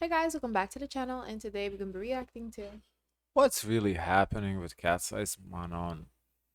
Hey guys, welcome back to the channel, and today we're gonna be reacting to What's really happening with KATSEYE's Manon?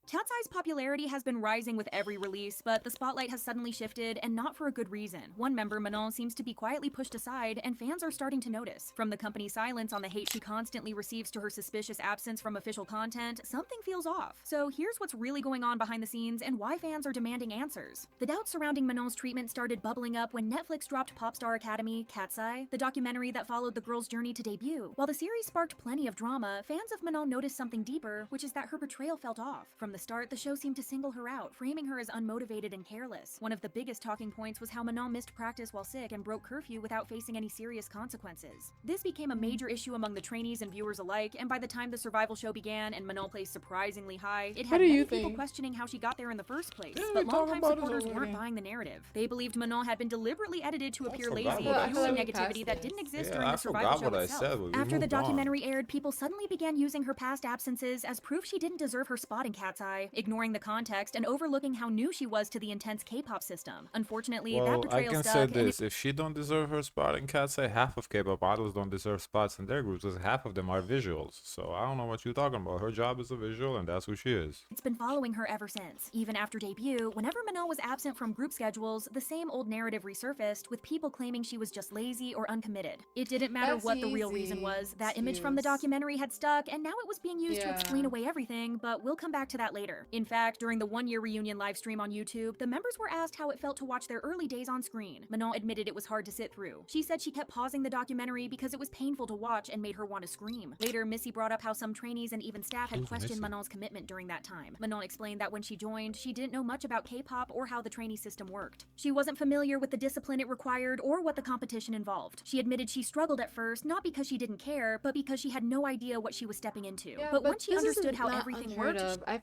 KATSEYE's popularity has been rising with every release, but the spotlight has suddenly shifted, and not for a good reason. One member, Manon, seems to be quietly pushed aside, and fans are starting to notice. From the company's silence on the hate she constantly receives to her suspicious absence from official content, something feels off. So here's what's really going on behind the scenes and why fans are demanding answers. The doubts surrounding Manon's treatment started bubbling up when Netflix dropped Popstar Academy, KATSEYE, the documentary that followed the girl's journey to debut. While the series sparked plenty of drama, fans of Manon noticed something deeper, which is that her portrayal felt off. From the start, the show seemed to single her out, framing her as unmotivated and careless. One of the biggest talking points was how Manon missed practice while sick and broke curfew without facing any serious consequences. This became a major issue among the trainees and viewers alike, and by the time the survival show began and Manon placed surprisingly high, it What had do you many people think? questioning how she got there in the first place. Yeah, But we talked longtime about this supporters already. weren't buying the narrative. They believed Manon had been deliberately edited to appear forgot lazy, what I fueling said. negativity that didn't exist Yeah, during I the survival forgot show what I itself. said, but we After the moved on. documentary aired, people suddenly began using her past absences as proof she didn't deserve her spot in KATSEYE, ignoring the context and overlooking how new she was to the intense K-pop system. Unfortunately, that Well, I portrayal can say stuck, and this: if she don't deserve her spot in KATSEYE, half of K-pop idols don't deserve spots in their groups, as half of them are visuals. So I don't know what you're talking about. Her job is a visual, and that's who she is. it's been following her ever since. Even after debut, whenever Manon was absent from group schedules, the same old narrative resurfaced, with people claiming she was just lazy or uncommitted. It didn't matter That's what the real reason easy was, that image from the excuse. documentary had stuck, and now it was being used to explain Yeah. away everything, but we'll come back to that later. In fact, during the one-year reunion live stream on YouTube, the members were asked how it felt to watch their early days on screen. Manon admitted it was hard to sit through. She said she kept pausing the documentary because it was painful to watch and made her want to scream. Later, Missy brought up how some trainees and even staff had Who's questioned Missy? Manon's commitment during that time. Manon explained that when she joined, she didn't know much about K-pop or how the trainee system worked. She wasn't familiar with the discipline it required or what the competition involved. She admitted she struggled at first, not because she didn't care, but because she had no idea what she was stepping into. Yeah, But but once she this understood is how not everything unheard worked, of. I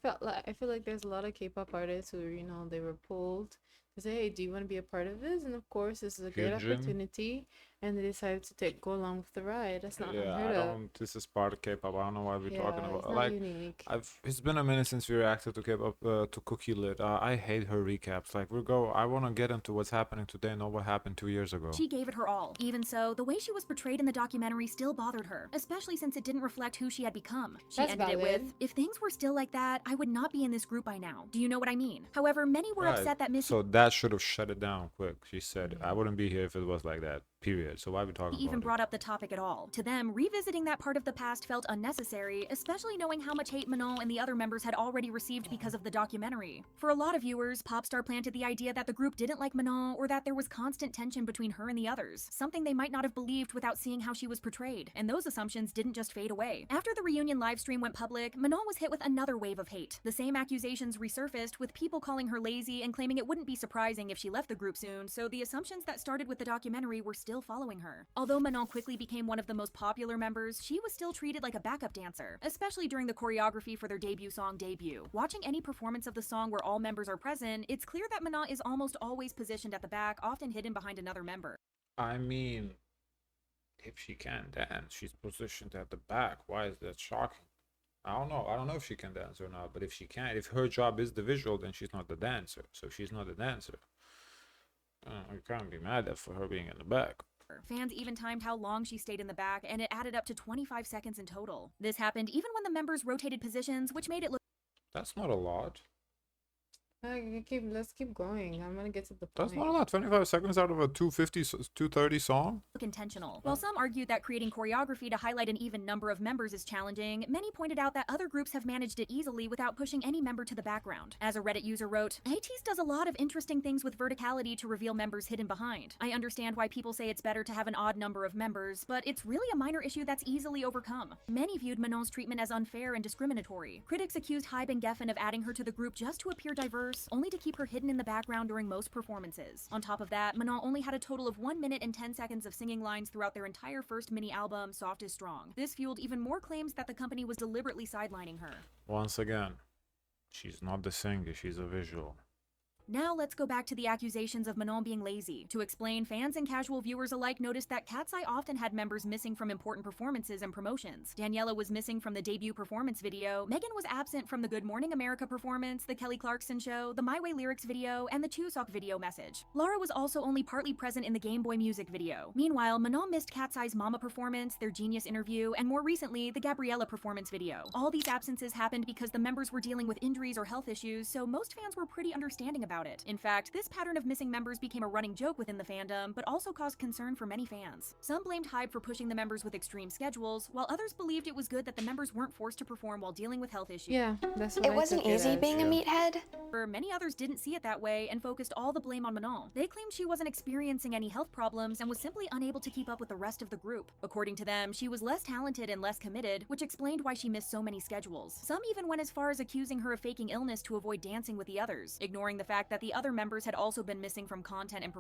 feel like there's a lot of K-pop artists who, they were pulled to say, "Hey, do you want to be a part of this?" And of course, this is a great Hyunjin? opportunity, and they decided to go along with the ride. That's not Yeah, unheard I of. don't. This is part of K-pop. I don't know why we're talking Yeah, it's about. not Like, unique. It's been a minute since we reacted to K-pop to Cookie Lit. I hate her recaps. Like, I want to get into what's happening today, not what happened 2 years ago. she gave it her all. Even so, the way she was portrayed in the documentary still bothered her, especially since it didn't reflect who she had become. She That's ended it valid. with, "If things were still like that, I would not be in this group by now." Do you know what I mean? However, many were Right. upset that Missy So that should have shut it down quick. She said, "I wouldn't be here if it was like that." Period. So why are we talking even about brought up the topic at all. To them, revisiting that part of the past felt unnecessary, especially knowing how much hate Manon and the other members had already received because of the documentary. For a lot of viewers, Popstar planted the idea that the group didn't like Manon or that there was constant tension between her and the others, something they might not have believed without seeing how she was portrayed. And those assumptions didn't just fade away. After the reunion livestream went public, Manon was hit with another wave of hate. The same accusations resurfaced, with people calling her lazy and claiming it wouldn't be surprising if she left the group soon, so the assumptions that started with the documentary were still following her. Although Manon quickly became one of the most popular members, she was still treated like a backup dancer, especially during the choreography for their debut song, Debut. Watching any performance of the song where all members are present, it's clear that Manon is almost always positioned at the back, often hidden behind another member. I mean, if she can dance, she's positioned at the back. Why is that shocking? I don't know. I don't know if she can dance or not, but if she can't, if her job is the visual, then she's not the dancer. So if she's not the dancer, you can't be mad at for her being in the back. Fans even timed how long she stayed in the back, and it added up to 25 seconds in total. This happened even when the members rotated positions, which made it look That's not a lot. Let's keep going. I'm gonna get to the That's point. not a lot. 25 seconds out of a 230 song. intentional. While some argued that creating choreography to highlight an even number of members is challenging, many pointed out that other groups have managed it easily without pushing any member to the background. As a Reddit user wrote, "ATEEZ does a lot of interesting things with verticality to reveal members hidden behind. I understand why people say it's better to have an odd number of members, but it's really a minor issue that's easily overcome." Many viewed Manon's treatment as unfair and discriminatory. Critics accused Hybe and Geffen of adding her to the group just to appear diverse, only to keep her hidden in the background during most performances. On top of that, Manon only had a total of 1 minute and 10 seconds of singing lines throughout their entire first mini-album, Soft is Strong. This fueled even more claims that the company was deliberately sidelining her. Once again, she's not the singer, she's a visual. Now let's go back to the accusations of Manon being lazy. To explain, fans and casual viewers alike noticed that KATSEYE often had members missing from important performances and promotions. Daniela was missing from the debut performance video, Megan was absent from the Good Morning America performance, the Kelly Clarkson show, the My Way Lyrics video, and the Chuseok video message. Lara was also only partly present in the Game Boy music video. Meanwhile, Manon missed KATSEYE's Mama performance, their Genius interview, and more recently, the Gabriella performance video. All these absences happened because the members were dealing with injuries or health issues, so most fans were pretty understanding about it. In fact, this pattern of missing members became a running joke within the fandom, but also caused concern for many fans. Some blamed HYBE for pushing the members with extreme schedules, while others believed it was good that the members weren't forced to perform while dealing with health issues. Yeah, that's what It I wasn't took it easy as. being a meathead. Many others didn't see it that way and focused all the blame on Manon. They claimed she wasn't experiencing any health problems and was simply unable to keep up with the rest of the group. According to them, she was less talented and less committed, which explained why she missed so many schedules. Some even went as far as accusing her of faking illness to avoid dancing with the others, ignoring the fact that the other members had also been missing from content and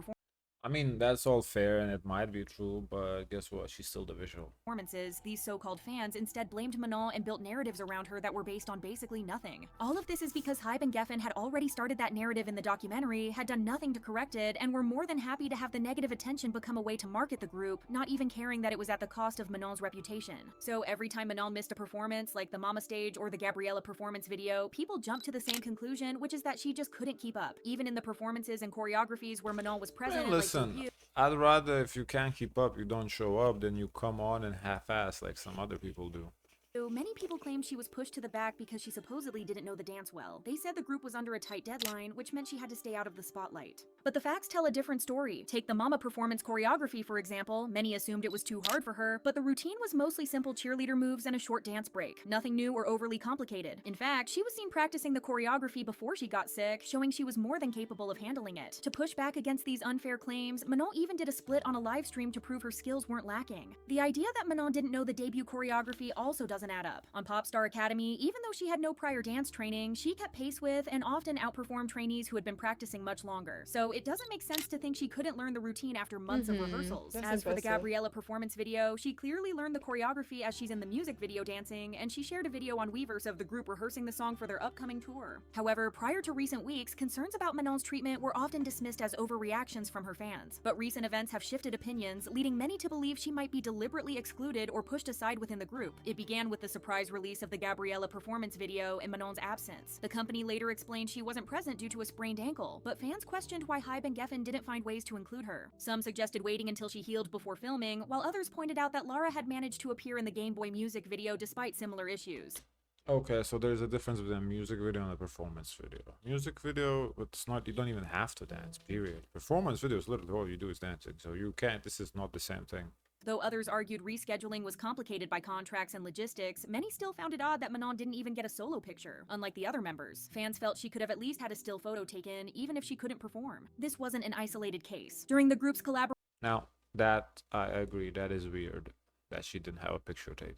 I mean, that's all fair and it might be true, but guess what? She's still the visual. performances. These so-called fans instead blamed Manon and built narratives around her that were based on basically nothing. All of this is because HYBE and Geffen had already started that narrative in the documentary, had done nothing to correct it, and were more than happy to have the negative attention become a way to market the group, not even caring that it was at the cost of Manon's reputation. So every time Manon missed a performance, like the Mama stage or the Gabriella performance video, people jumped to the same conclusion, which is that she just couldn't keep up. Even in the performances and choreographies where Manon was present, Man, listen, I'd rather if you can't keep up, you don't show up, than you come on and half-ass like some other people do. So many people claimed she was pushed to the back because she supposedly didn't know the dance well. They said the group was under a tight deadline, which meant she had to stay out of the spotlight. But the facts tell a different story. Take the Mama performance choreography, for example. Many assumed it was too hard for her, but the routine was mostly simple cheerleader moves and a short dance break. Nothing new or overly complicated. In fact, she was seen practicing the choreography before she got sick, showing she was more than capable of handling it. To push back against these unfair claims, Manon even did a split on a live stream to prove her skills weren't lacking. The idea that Manon didn't know the debut choreography also doesn't add up. On Popstar Academy, even though she had no prior dance training, she kept pace with and often outperformed trainees who had been practicing much longer. So it doesn't make sense to think she couldn't learn the routine after months of rehearsals. That's As for the impressive. Gabriella performance video, she clearly learned the choreography as she's in the music video dancing, and she shared a video on Weverse of the group rehearsing the song for their upcoming tour. However, prior to recent weeks, concerns about Manon's treatment were often dismissed as overreactions from her fans. But recent events have shifted opinions, leading many to believe she might be deliberately excluded or pushed aside within the group. It began with the surprise release of the Gabriella performance video in Manon's absence. The company later explained she wasn't present due to a sprained ankle, but fans questioned why HYBE and Geffen didn't find ways to include her. Some suggested waiting until she healed before filming, while others pointed out that Lara had managed to appear in the Game Boy music video despite similar issues. Okay, so there's a difference between a music video and a performance video. Music video, it's not, you don't even have to dance, period. Performance video is literally all you do is dancing, so you can't, this is not the same thing. Though others argued rescheduling was complicated by contracts and logistics, many still found it odd that Manon didn't even get a solo picture, unlike the other members. Fans felt she could have at least had a still photo taken, even if she couldn't perform. This wasn't an isolated case. During the group's collaboration Now, that, I agree, that is weird, that she didn't have a picture taken.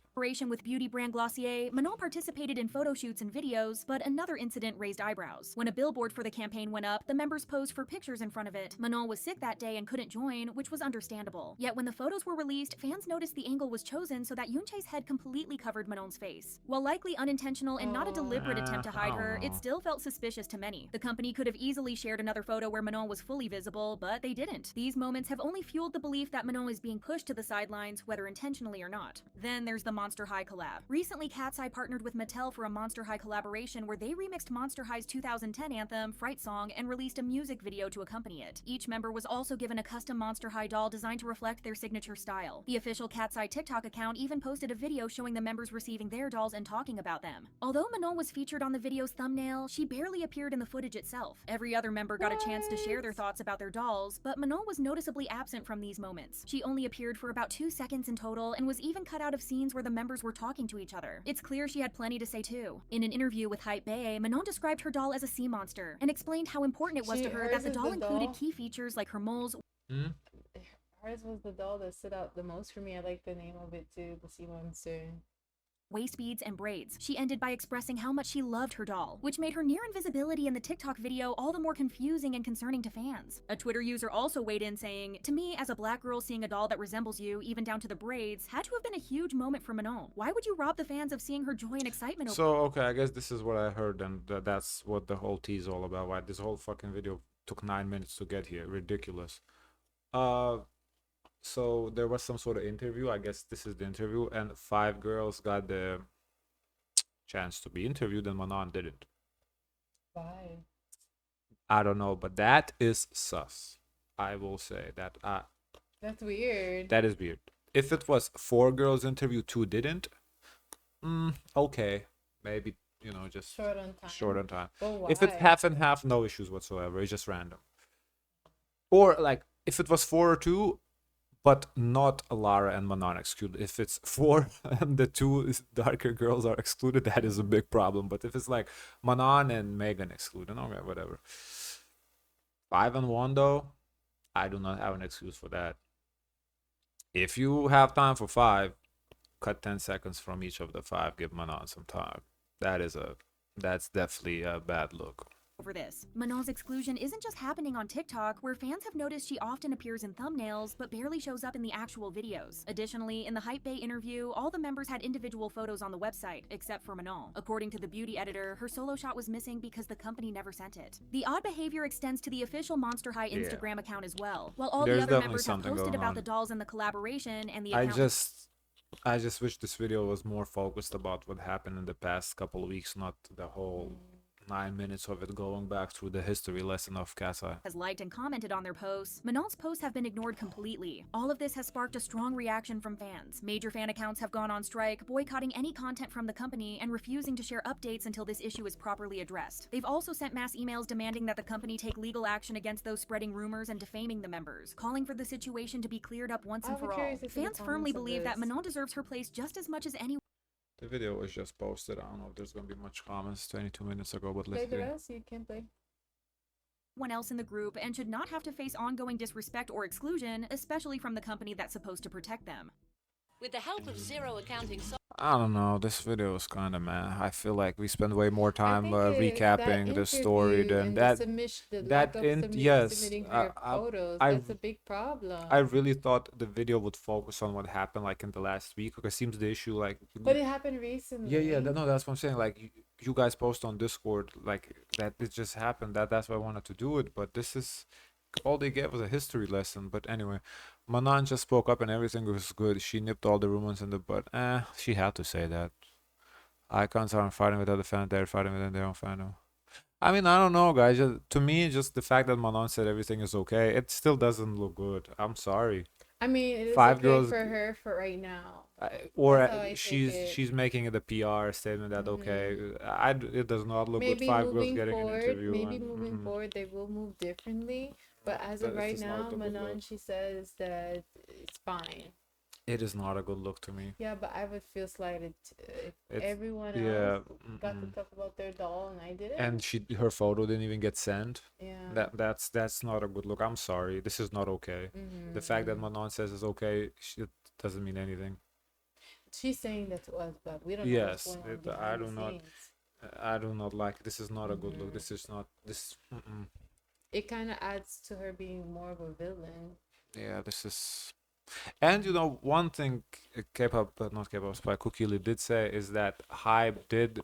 with beauty brand Glossier, Manon participated in photo shoots and videos, but another incident raised eyebrows. When a billboard for the campaign went up, the members posed for pictures in front of it. Manon was sick that day and couldn't join, which was understandable. Yet when the photos were released, fans noticed the angle was chosen so that Yoonchae's head completely covered Manon's face. While likely unintentional and not a deliberate attempt to hide her, it still felt suspicious to many. The company could have easily shared another photo where Manon was fully visible, but they didn't. These moments have only fueled the belief that Manon is being pushed to the sidelines, whether intentionally or not. Then there's the Monster High collab. Recently, KATSEYE partnered with Mattel for a Monster High collaboration where they remixed Monster High's 2010 anthem, Fright Song, and released a music video to accompany it. Each member was also given a custom Monster High doll designed to reflect their signature style. The official KATSEYE TikTok account even posted a video showing the members receiving their dolls and talking about them. Although Manon was featured on the video's thumbnail, she barely appeared in the footage itself. Every other member got a chance to share their thoughts about their dolls, but Manon was noticeably absent from these moments. She only appeared for about 2 seconds in total and was even cut out of scenes where the members were talking to each other. It's clear she had plenty to say too. In an interview with HYBE, Manon described her doll as a sea monster and explained how important it was to her that the doll included key features like her moles. Hers was the doll that stood out the most for me. I like the name of it too, the sea monster. waist beads, and braids. She ended by expressing how much she loved her doll, which made her near invisibility in the TikTok video all the more confusing and concerning to fans. A Twitter user also weighed in saying, "To me, as a black girl, seeing a doll that resembles you, even down to the braids, had to have been a huge moment for Manon. Why would you rob the fans of seeing her joy and excitement?" So, okay, I guess this is what I heard, and that's what the whole tea is all about. Why this whole fucking video took 9 minutes to get here. Ridiculous. So there was some sort of interview. I guess this is the interview, and 5 girls got the chance to be interviewed, and Manon didn't. Why? I don't know, but that is sus. I will say that. That's weird. That is weird. If it was 4 girls interviewed, 2 didn't. Okay, maybe just Short on time. short on time. But why? If it's half and half, no issues whatsoever. It's just random. Or like if it was 4 or 2, but not Lara and Manon excluded. If it's 4 and the 2 darker girls are excluded, that is a big problem. But if it's like Manon and Megan excluded, okay, whatever. 5 and 1 though, I do not have an excuse for that. If you have time for 5, cut 10 seconds from each of the 5. Give Manon some time. That's definitely a bad look. Over this. Manon's exclusion isn't just happening on TikTok, where fans have noticed she often appears in thumbnails but barely shows up in the actual videos. Additionally, in the Hype Bay interview, all the members had individual photos on the website, except for Manon. According to the beauty editor, her solo shot was missing because the company never sent it. The odd behavior extends to the official Monster High Instagram account as well, while all There's the other definitely members have something posted going about on. the dolls and the collaboration, and the I account just wish this video was more focused about what happened in the past couple of weeks, not the whole 9 minutes of it going back through the history lesson of KATSEYE. has liked and commented on their posts. Manon's posts have been ignored completely. All of this has sparked a strong reaction from fans. Major fan accounts have gone on strike, boycotting any content from the company and refusing to share updates until this issue is properly addressed. They've also sent mass emails demanding that the company take legal action against those spreading rumors and defaming the members, calling for the situation to be cleared up once and I'll be for all. curious to see the Fans firmly comments of believe that this. Manon deserves her place just as much as anyone The video was just posted. I don't know if there's gonna be much comments 22 minutes ago, but Play let's the see. rest. You can play. else in the group and should not have to face ongoing disrespect or exclusion, especially from the company that's supposed to protect them. With the help of zero accounting I don't know. This video is kind of meh. I feel like we spend way more time that recapping the story interview than and that. The submission, the that lack of in- yes, submitting I- her photos. I- That's a big problem. I really thought the video would focus on what happened like in the last week. Because it seems the issue like. But it happened recently. Yeah. No, that's what I'm saying. Like you guys post on Discord like that it just happened. That's why I wanted to do it. But this is all they gave was a history lesson. But anyway, Manon just spoke up and everything was good. She nipped all the rumors in the bud. She had to say that. Icons aren't fighting with other fans; they're fighting within their own fandom. I mean, I don't know, guys. To me, just the fact that Manon said everything is okay, it still doesn't look good. I'm sorry. I mean, it is 5 okay girls- for her for right now. Or That's how I take she's it. making it a PR statement that okay, it does not look good. Maybe 5 girls moving getting an forward, interview. maybe and- moving mhm. forward, they will move differently. But as But of it's right just not now, a good Manon, look. she says that it's fine. It is not a good look to me. Yeah, but I would feel slighted if It's- everyone Yeah. else got to mm-mm. talk about their doll and I didn't. And her photo didn't even get sent. yeah. That's not a good look. I'm sorry. This is not okay. The fact that Manon says it's okay, it doesn't mean anything. She's saying that to us, but we don't know Yes, what's going on I behind the do not- scenes. I do not like. This is not a good look. This is not this. It kind of adds to her being more of a villain. Yeah, this is. And one thing not K-pop Spy Cookie Lee did say is that Hype did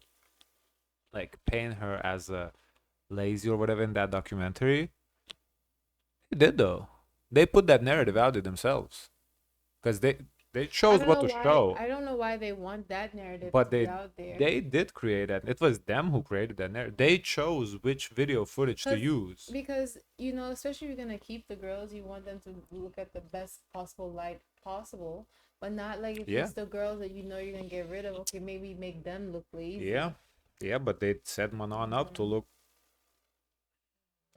like paint her as a lazy or whatever in that documentary. They did though. They put that narrative out there themselves, because they chose what to show. I don't know why they want that narrative But to be out there. They did create that. It was them who created that narrative. They chose which video footage to 'Cause- use. Because, especially if you're going to keep the girls, you want them to look at the best possible light possible. But not like if Yeah. it's the girls that you're going to get rid of. Okay, maybe make them look lazy. Yeah, but they set Manon up to look.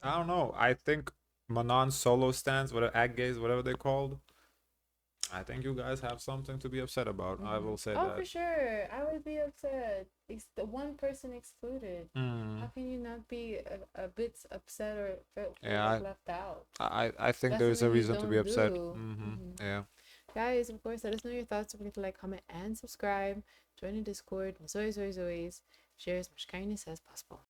I don't know. I think Manon's solo stands, whatever gays, whatever they're called. I think you guys have something to be upset about. I will say Oh, that. for sure. I would be upset. It's the one person excluded. Mm. How can you not be a bit upset or feel Yeah, left out? I think That's there is a something you reason to be don't upset. do. Yeah. Guys, of course, let us know your thoughts. Don't forget to like, comment, and subscribe. Join the Discord. And as always, share as much kindness as possible.